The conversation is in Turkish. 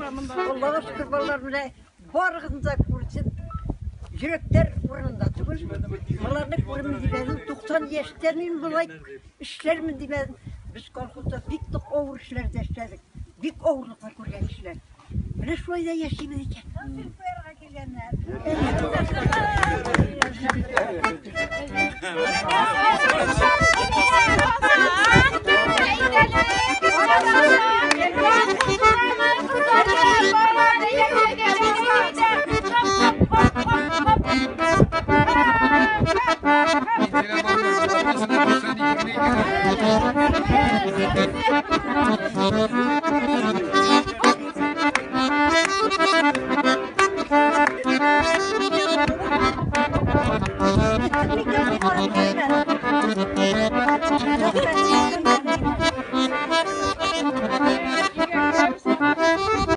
Allah'a şükür ballarımla varlığınıza kursun. Yürekler orunda tugul. Malarlık orumuz dibedim. 90 yaşlarının dolayı işlerimi dibedim. Biz koltukta bik oğur işlerde işledik. Bik oğurlukla kurgan işler. Böyle şöyle yaşayayım iken. Evet.